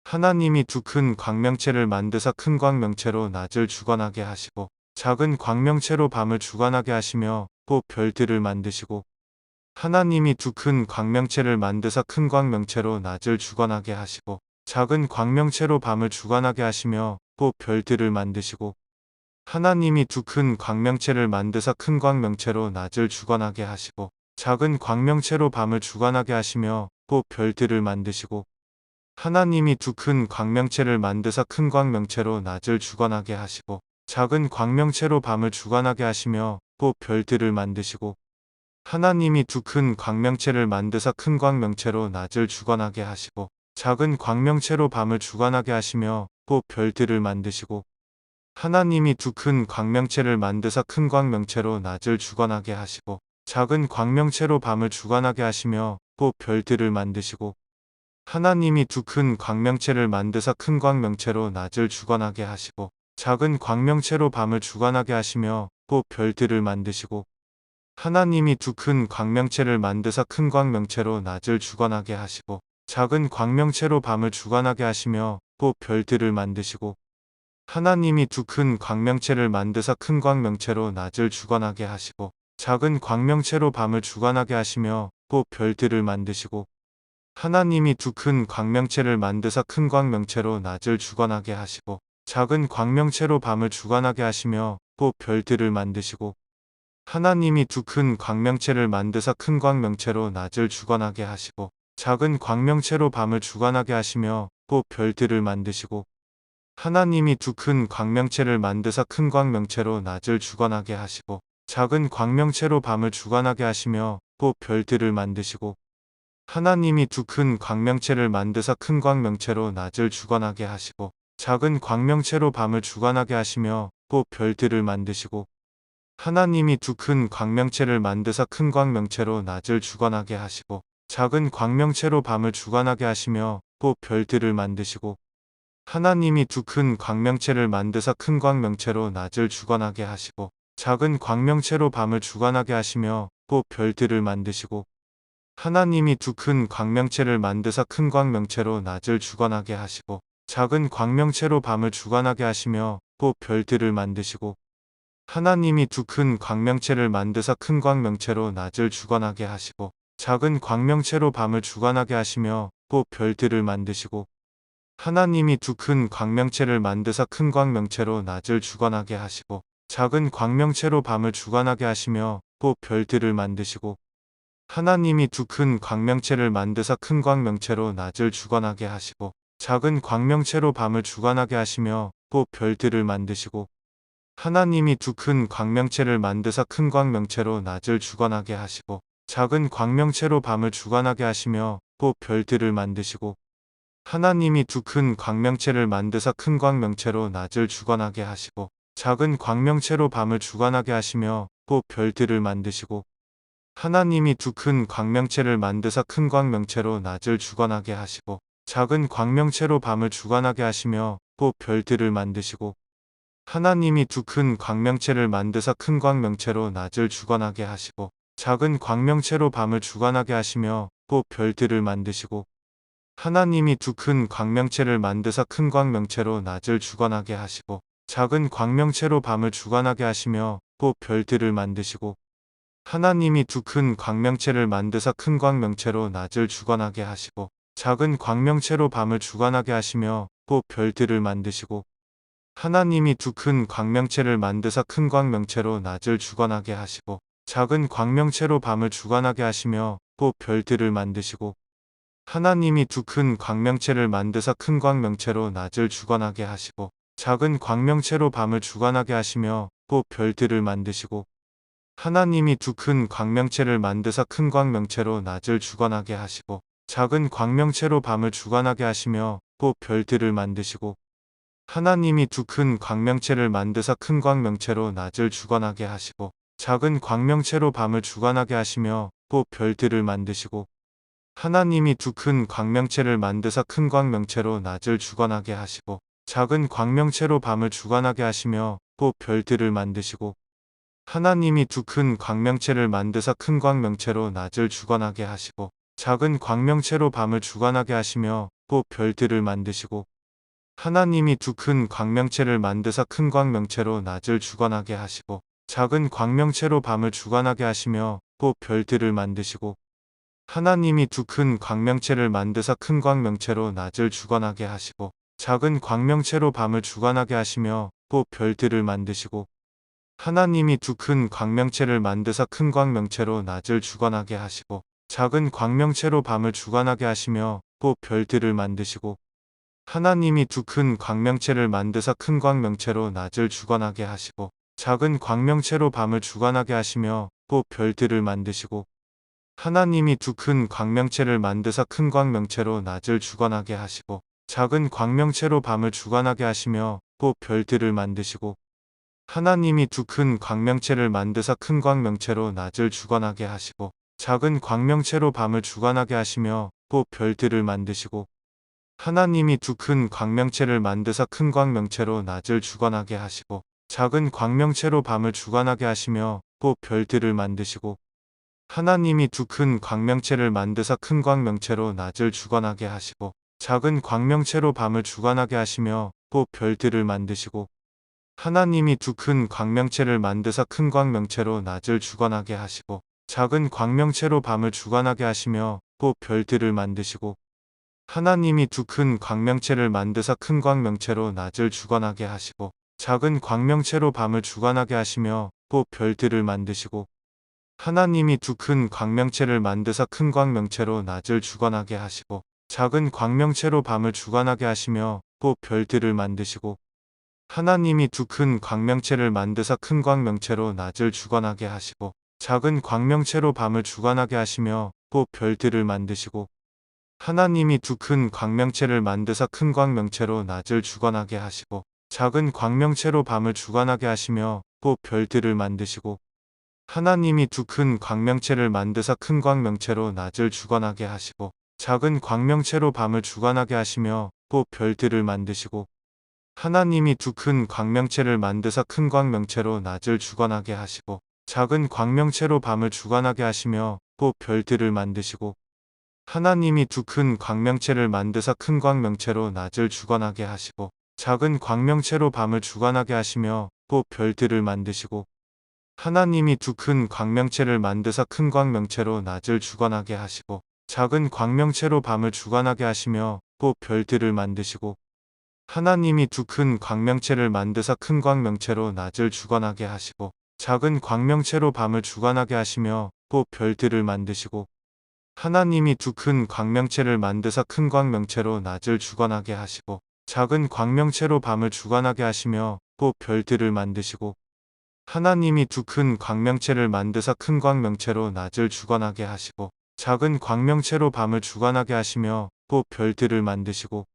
하나님이 두 큰 광명체를 만드사 큰 광명체로 낮을 주관하게 하시고 작은 광명체로 밤을 주관하게 하시며 또 별들을 만드시고 하나님이 두 큰 광명체를 만드사 큰 광명체로 낮을 주관하게 하시고 작은 광명체로 밤을 주관하게 하시며 또 별들을 만드시고 하나님이 두 큰 광명체를 만드사 큰 광명체로 낮을 주관하게 하시고 작은 광명체로 밤을 주관하게 하시며 또 별들을 만드시고 하나님이 두 큰 광명체를 만드사 큰 광명체로 낮을 주관하게 하시고 작은 광명체로 밤을 주관하게 하시며 또 별들을 만드시고 하나님이 두 큰 광명체를 만드사 큰 광명체로 낮을 주관하게 하시고 작은 광명체로 밤을 주관하게 하시며 또 별들을 만드시고 하나님이 두 큰 광명체를 만드사 큰 광명체로 낮을 주관하게 하시고 작은 광명체로 밤을 주관하게 하시며 또 별들을 만드시고 하나님이 두 큰 광명체를 만드사 큰 광명체로 낮을 주관하게 하시고 작은 광명체로 밤을 주관하게 하시며 또 별들을 만드시고 하나님이 두 큰 광명체를 만드사 큰 광명체로 낮을 주관하게 하시고 작은 광명체로 밤을 주관하게 하시며 또 별들을 만드시고 하나님이 두 큰 광명체를 만드사 큰 광명체로 낮을 주관하게 하시고 작은 광명체로 밤을 주관하게 하시며 또 별들을 만드시고 하나님이 두 큰 광명체를 만드사 큰 광명체로 낮을 주관하게 하시고 작은 광명체로 밤을 주관하게 하시며 또 별들을 만드시고 하나님이 두 큰 광명체를 만드사 큰 광명체로 낮을 주관하게 하시고 작은 광명체로 밤을 주관하게 하시며 또 별들을 만드시고 하나님이 두 큰 광명체를 만드사 큰 광명체로 낮을 주관하게 하시고 작은 광명체로 밤을 주관하게 하시며 또 별들을 만드시고 하나님이 두 큰 광명체를 만드사 큰 광명체로 낮을 주관하게 하시고 작은 광명체로 밤을 주관하게 하시며 또 별들을 만드시고 하나님이 두 큰 광명체를 만드사 큰 광명체로 낮을 주관하게 하시고 작은 광명체로 밤을 주관하게 하시며 또 별들을 만드시고 하나님이 두 큰 광명체를 만드사 큰 광명체로 낮을 주관하게 하시고 작은 광명체로 밤을 주관하게 하시며 또 별들을 만드시고 하나님이 두 큰 광명체를 만드사 큰 광명체로 낮을 주관하게 하시고 작은 광명체로 밤을 주관하게 하시며 또 별들을 만드시고 하나님이 두 큰 광명체를 만드사 큰 광명체로 낮을 주관하게 하시고 작은 광명체로 밤을 주관하게 하시며 또 별들을 만드시고 하나님이 두 큰 광명체를 만드사 큰 광명체로 낮을 주관하게 하시고 작은 광명체로 밤을 주관하게 하시며 또 별들을 만드시고 하나님이 두 큰 광명체를 만드사 큰 광명체로 낮을 주관하게 하시고 작은 광명체로 밤을 주관하게 하시며 또 별들을 만드시고 하나님이 두 큰 광명체를 만드사 큰 광명체로 낮을 주관하게 하시고 작은 광명체로 밤을 주관하게 하시며 또 별들을 만드시고 하나님이 두 큰 광명체를 만드사 큰 광명체로 낮을 주관하게 하시고 작은 광명체로 밤을 주관하게 하시며 또 별들을 만드시고 하나님이 두 큰 광명체를 만드사 큰 광명체로 낮을 주관하게 하시고 작은 광명체로 밤을 주관하게 하시며 또 별들을 만드시고 하나님이 두 큰 광명체를 만드사 큰 광명체로 낮을 주관하게 하시고 작은 광명체로 밤을 주관하게 하시며 또 별들을 만드시고 하나님이 두 큰 광명체를 만드사 큰 광명체로 낮을 주관하게 하시고 작은 광명체로 밤을 주관하게 하시며 또 별들을 만드시고 하나님이 두 큰 광명체를 만드사 큰 광명체로 낮을 주관하게 하시고 작은 광명체로 밤을 주관하게 하시며 또 별들을 만드시고 하나님이 두 큰 광명체를 만드사 큰 광명체로 낮을 주관하게 하시고 작은 광명체로 밤을 주관하게 하시며 또 별들을 만드시고 하나님이 두 큰 광명체를 만드사 큰 광명체로 낮을 주관하게 하시고 작은 광명체로 밤을 주관하게 하시며 또 별들을 만드시고 하나님이 두 큰 광명체를 만드사 큰 광명체로 낮을 주관하게 하시고 작은 광명체로 밤을 주관하게 하시며 또 별들을 만드시고 하나님이 두 큰 광명체를 만드사 큰 광명체로 낮을 주관하게 하시고 작은 광명체로 밤을 주관하게 하시며 또 별들을 만드시고 하나님이 두 큰 광명체를 만드사 큰 광명체로 낮을 주관하게 하시고 작은 광명체로 밤을 주관하게 하시며 또 별들을 만드시고 하나님이 두 큰 광명체를 만드사 큰 광명체로 낮을 주관하게 하시고 작은 광명체로 밤을 주관하게 하시며 또 별들을 만드시고 하나님이 두 큰 광명체를 만드사 큰 광명체로 낮을 주관하게 하시고 작은 광명체로 밤을 주관하게 하시며 또 별들을 만드시고 하나님이 두 큰 광명체를 만드사 큰 광명체로 낮을 주관하게 하시고 작은 광명체로 밤을 주관하게 하시며 또 별들을 만드시고 하나님이 두 큰 광명체를 만드사 큰 광명체로 낮을 주관하게 하시고 작은 광명체로 밤을 주관하게 하시며 또 별들을 만드시고 하나님이 두 큰 광명체를 만드사 큰 광명체로 낮을 주관하게 하시고 작은 광명체로 밤을 주관하게 하시며 또 별들을 만드시고 하나님이 두 큰 광명체를 만드사 큰 광명체로 낮을 주관하게 하시고 작은 광명체로 밤을 주관하게 하시며 또 별들을 만드시고 하나님이 두 큰 광명체를 만드사 큰 광명체로 낮을 주관하게 하시고 작은 광명체로 밤을 주관하게 하시며 또 별들을 만드시고 하나님이 두 큰 광명체를 만드사 큰 광명체로 낮을 주관하게 하시고 작은 광명체로 밤을 주관하게 하시며 또 별들을 만드시고 하나님이 두 큰 광명체를 만드사 큰 광명체로 낮을 주관하게 하시고 작은 광명체로 밤을 주관하게 하시며 또 별들을 만드시고 하나님이 두 큰 광명체를 만드사 큰 광명체로 낮을 주관하게 하시고 작은 광명체로 밤을 주관하게 하시며 또 별들을 만드시고 하나님이 두 큰 광명체를 만드사 큰 광명체로 낮을 주관하게 하시고 작은 광명체로 밤을 주관하게 하시며 또 별들을 만드시고 하나님이 두 큰 광명체를 만드사 큰 광명체로 낮을 주관하게 하시고 작은 광명체로 밤을 주관하게 하시며 또 별들을 만드시고 하나님이 두 큰 광명체를 만드사 큰 광명체로 낮을 주관하게 하시고 작은 광명체로 밤을 주관하게 하시며 또 별들을 만드시고 하나님이 두 큰 광명체를 만드사 큰 광명체로 낮을 주관하게 하시고 작은 광명체로 밤을 주관하게 하시며 또 별들을 만드시고 하나님이 두 큰 광명체를 만드사 큰 광명체로 낮을 주관하게 하시고 작은 광명체로 밤을 주관하게 하시며 또 별들을 만드시고 하나님이 두 큰 광명체를 만드사 큰 광명체로 낮을 주관하게 하시고 작은 광명체로 밤을 주관하게 하시며 또 별들을 만드시고 하나님이 두 큰 광명체를 만드사 큰 광명체로 낮을 주관하게 하시고 작은 광명체로 밤을 주관하게 하시며 또 별들을 만드시고 하나님이 두 큰 광명체를 만드사 큰 광명체로 낮을 주관하게 하시고 작은 광명체로 밤을 주관하게 하시며 또 별들을 만드시고 하나님이 두 큰 광명체를 만드사 큰 광명체로 낮을 주관하게 하시고 작은 광명체로 밤을 주관하게 하시며 또 별들을 만드시고 하나님이 두 큰 광명체를 만드사 큰 광명체로 낮을 주관하게 하시고 작은 광명체로 밤을 주관하게 하시며 또 별들을 만드시고 하나님이 두 큰 광명체를 만드사 큰 광명체로 낮을 주관하게 하시고 작은 광명체로 밤을 주관하게 하시며 또 별들을 만드시고